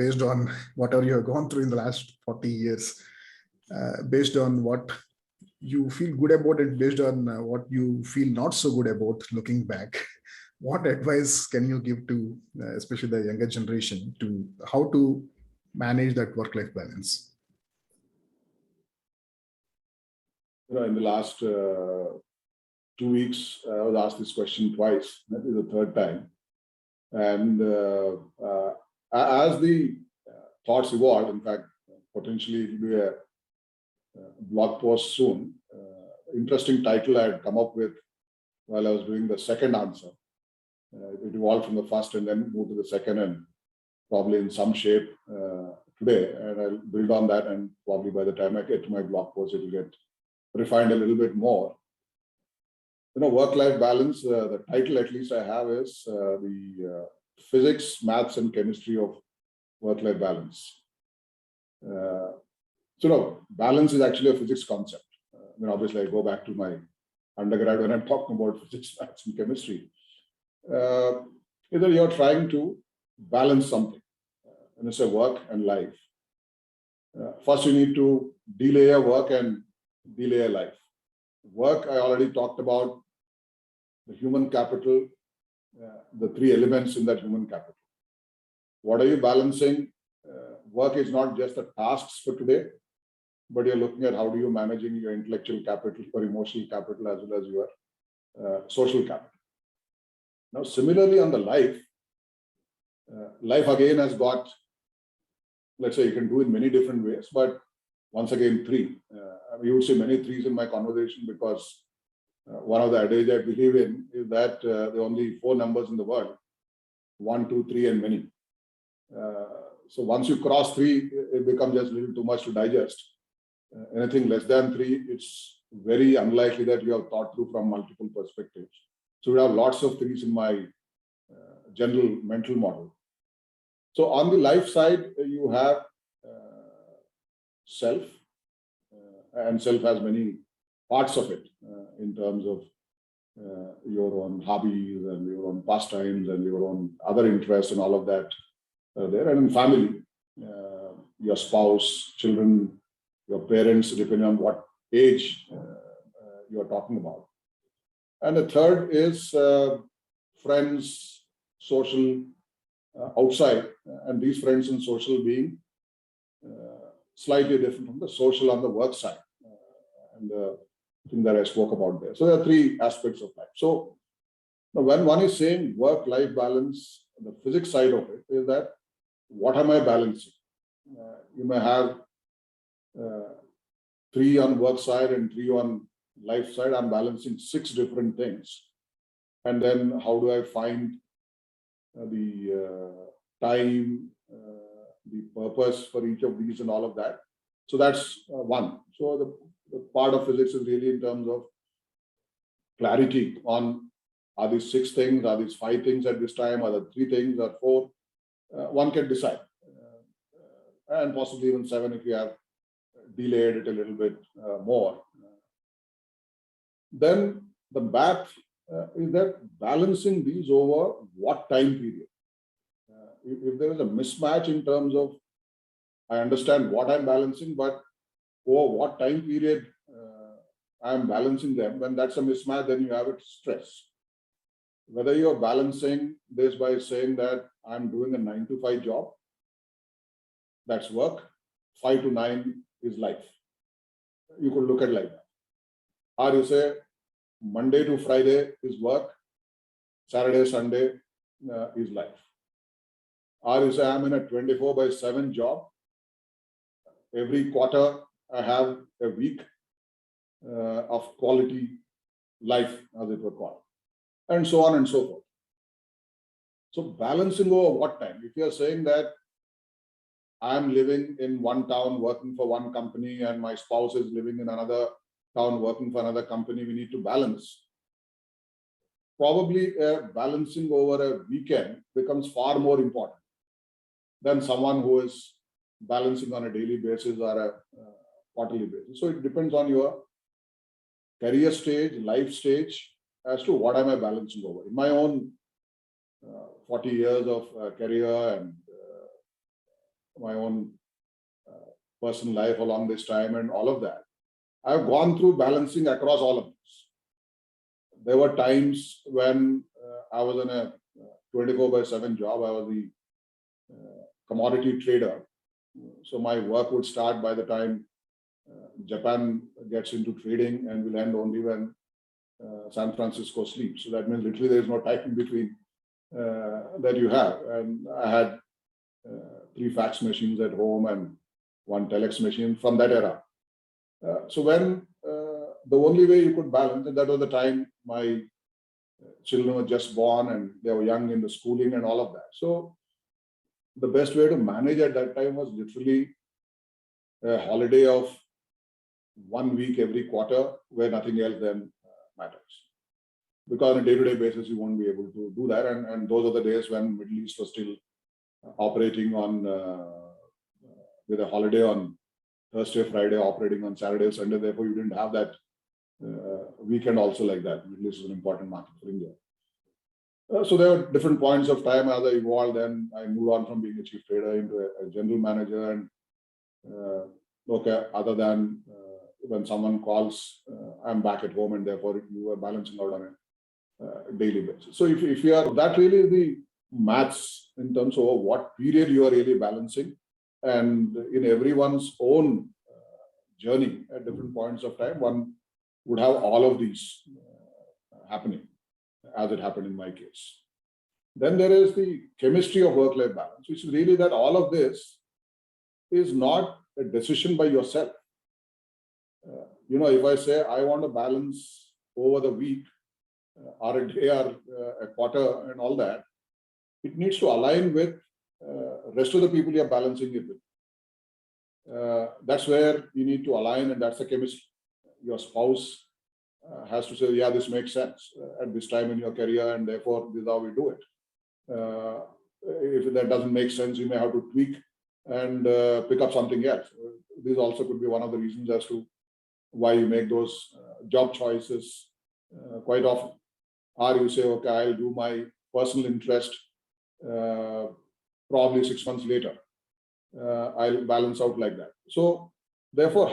based on whatever you have gone through in the last 40 years, based on what you feel good about it, based on what you feel not so good about looking back, what advice can you give to especially the younger generation to how to manage that work-life balance? In the last 2 weeks, I was asked this question twice. That is the third time. And as the thoughts evolved, in fact, potentially it will be a blog post soon. Interesting title I had come up with while I was doing the second answer. It evolved from the first and then moved to the second, and probably in some shape today. And I'll build on that, and probably by the time I get to my blog post, it will get refined a little bit more. Work-life balance, the title at least I have is the physics, maths, and chemistry of work-life balance. Balance is actually a physics concept. Obviously, I go back to my undergrad when I'm talking about physics, maths, and chemistry. Either you're trying to balance something, and it's a work and life. First, you need to delay a work and delay a life. Work, I already talked about the human capital, the three elements in that human capital. What are you balancing? Work is not just the tasks for today, but you're looking at how do you managing your intellectual capital or emotional capital as well as your social capital. Now, similarly on the life, life again has got, let's say you can do it many different ways, but once again, three. You will see many threes in my conversation because one of the adage I believe in is that there are only 4 numbers in the world: 1, 2, 3, and many. So once you cross 3, it becomes just a little too much to digest. Anything less than 3, it's very unlikely that you have thought through from multiple perspectives. So we have lots of 3s in my general mental model. So on the life side, you have self, and self has many parts of it in terms of your own hobbies and your own pastimes and your own other interests and all of that there. And in family, your spouse, children, your parents, depending on what age you are talking about. And the third is friends, social, outside, and these friends and social being slightly different from the social on the work side, and the thing that I spoke about there. So there are 3 aspects of life. So when one is saying work-life balance, the physics side of it is that what am I balancing? You may have 3 on work side and 3 on life side. I'm balancing 6 different things. And then how do I find the time, the purpose for each of these and all of that? So that's one. So the part of physics is really in terms of clarity on, are these 6 things, are these 5 things at this time, are there 3 things or 4? One can decide. And possibly even 7 if you have delayed it a little bit more. Then the math is that balancing these over what time period. If there is a mismatch in terms of, I understand what I'm balancing, but over what time period I'm balancing them, when that's a mismatch, then you have it stress. Whether you're balancing this by saying that I'm doing a 9 to 5 job, that's work, 5 to 9 is life. You could look at it like that. Or you say Monday to Friday is work, Saturday, Sunday is life. Or you say I'm in a 24/7 job. Every quarter I have a week of quality life, as it were called, and so on and so forth. So balancing over what time? If you're saying that I'm living in one town working for one company and my spouse is living in another town working for another company, we need to balance. Probably balancing over a weekend becomes far more important than someone who is balancing on a daily basis or a quarterly basis. So it depends on your career stage, life stage, as to what am I balancing over. In my own 40 years of career and my own personal life along this time and all of that, I've gone through balancing across all of this. There were times when I was in a 24/7 job. I was the commodity trader. So my work would start by the time Japan gets into trading and will end only when San Francisco sleeps. So that means literally there is no time in between that you have. And I had 3 fax machines at home and 1 telex machine from that era. So when the only way you could balance, and that was the time my children were just born and they were young in the schooling and all of that. So the best way to manage at that time was literally a holiday of 1 week every quarter where nothing else then matters. Because on a day-to-day basis, you won't be able to do that. And those are the days when Middle East was still operating on with a holiday on Thursday, Friday, operating on Saturday, Sunday. Therefore, you didn't have that weekend also like that. Middle East is an important market for India. So there were different points of time as I evolved. Then I moved on from being a chief trader into a general manager. And okay, other than when someone calls, I'm back at home, and therefore you are balancing out on a daily basis. So if you are, that really is the maths in terms of what period you are really balancing. And in everyone's own journey at different points of time, one would have all of these happening, as it happened in my case. Then there is the chemistry of work-life balance, which is really that all of this is not a decision by yourself. If I say I want to balance over the week or a day or a quarter and all that, it needs to align with rest of the people you're balancing it with. That's where you need to align, and that's the chemistry. Your spouse has to say, yeah, this makes sense at this time in your career, and therefore this is how we do it. If that doesn't make sense, you may have to tweak and pick up something else. This also could be one of the reasons as to why you make those job choices quite often. Or you say, okay, I'll do my personal interest probably 6 months later. I'll balance out like that. So therefore,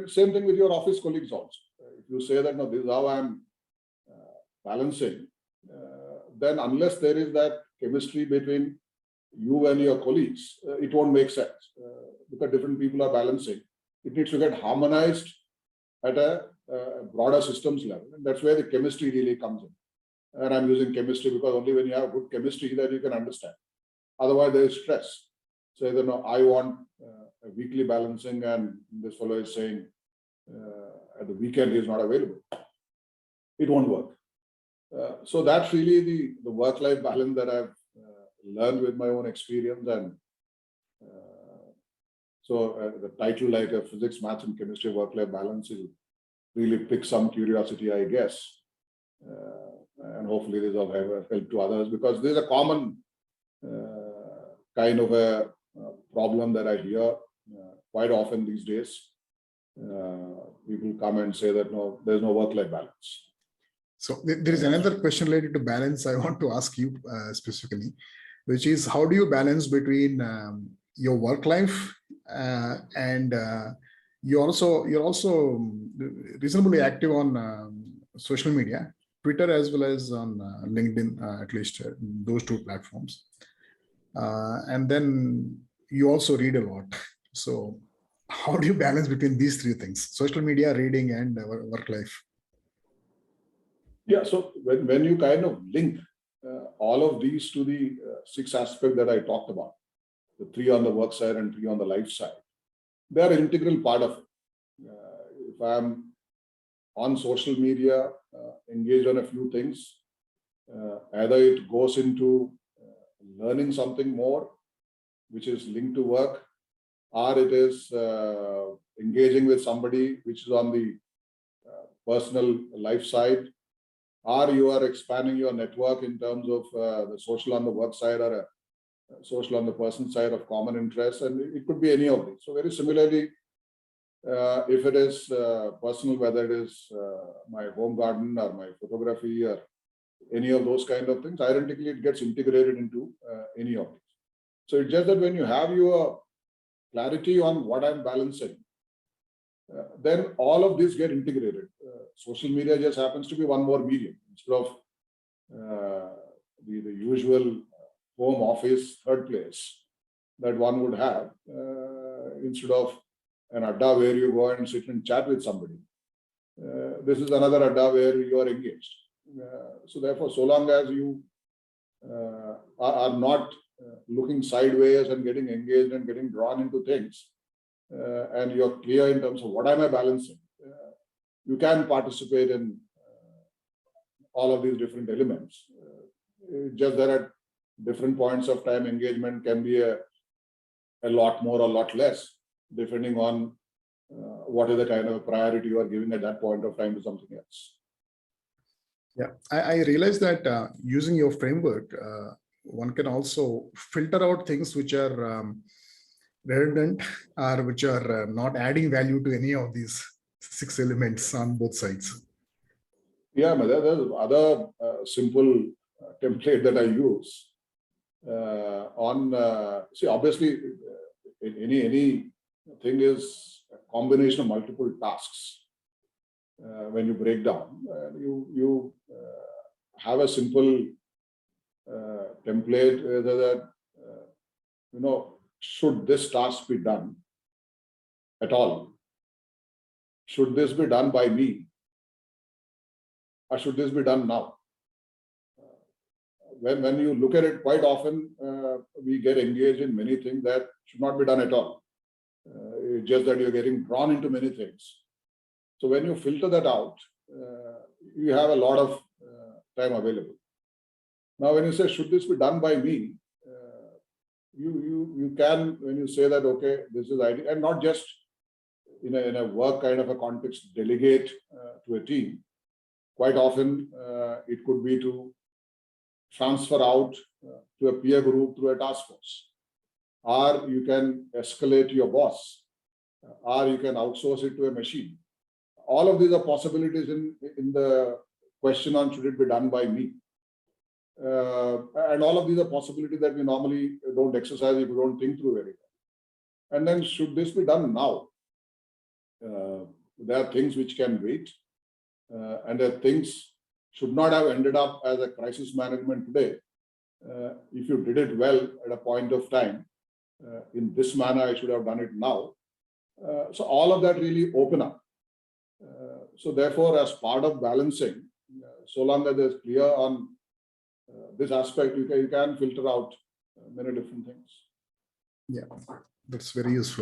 same thing with your office colleagues also. If you say that, no, this is how I'm balancing, then unless there is that chemistry between you and your colleagues, it won't make sense. Because different people are balancing. It needs to get harmonized at a broader systems level. And that's where the chemistry really comes in. And I'm using chemistry because only when you have good chemistry that you can understand. Otherwise, there is stress. So either no, I want a weekly balancing, and this fellow is saying at the weekend he is not available. It won't work. So that's really the work-life balance that I've learned with my own experience. And so the title, like a physics, maths, and chemistry work-life balance, will really pick some curiosity, I guess. And hopefully this will have help to others, because there's a common kind of a problem that I hear quite often these days. People come and say that no, there's no work-life balance. So there is another question related to balance I want to ask you specifically, which is how do you balance between your work life and you're also reasonably active on social media, Twitter as well as on LinkedIn, at least those 2 platforms. And then you also read a lot. So how do you balance between these 3 things, social media, reading, and work life? Yeah, so when you kind of link all of these to the 6 aspects that I talked about, the 3 on the work side and 3 on the life side, they are an integral part of it. If I'm on social media, engaged on a few things, either it goes into learning something more, which is linked to work, or it is engaging with somebody which is on the personal life side, or you are expanding your network in terms of the social on the work side or social on the person side of common interests, and it could be any of these. So very similarly, if it is personal, whether it is my home garden or my photography or any of those kind of things, identically it gets integrated into any of these. So it's just that when you have your clarity on what I'm balancing, then all of these get integrated. Social media just happens to be one more medium instead of the usual home office third place that one would have, instead of an adda where you go and sit and chat with somebody. This is another adda where you are engaged. So therefore, so long as you are not looking sideways and getting engaged and getting drawn into things, and you're clear in terms of what am I balancing, you can participate in all of these different elements. Just that at different points of time, engagement can be a lot more or a lot less, depending on what is the kind of priority you are giving at that point of time to something else. Yeah, I realize that using your framework, one can also filter out things which are redundant or which are not adding value to any of these 6 elements on both sides. Yeah, but there's other simple template that I use see, obviously, any thing is a combination of multiple tasks. When you break down, you have a simple template that should this task be done at all? Should this be done by me? Or should this be done now? When you look at it, quite often we get engaged in many things that should not be done at all. It's just that you're getting drawn into many things. So when you filter that out, you have a lot of time available. Now, when you say, should this be done by me? You can, when you say that, okay, this is ideal, and not just in a work kind of a context, delegate to a team. Quite often, it could be to transfer out to a peer group through a task force, or you can escalate to your boss, or you can outsource it to a machine. All of these are possibilities in the question on should it be done by me. And all of these are possibilities that we normally don't exercise if we don't think through very well. And then should this be done now? There are things which can wait, and there are things should not have ended up as a crisis management today. If you did it well at a point of time, in this manner, I should have done it now. So all of that really open up. So therefore, as part of balancing, so long as there's clear on this aspect, you can filter out many different things. Yeah, that's very useful.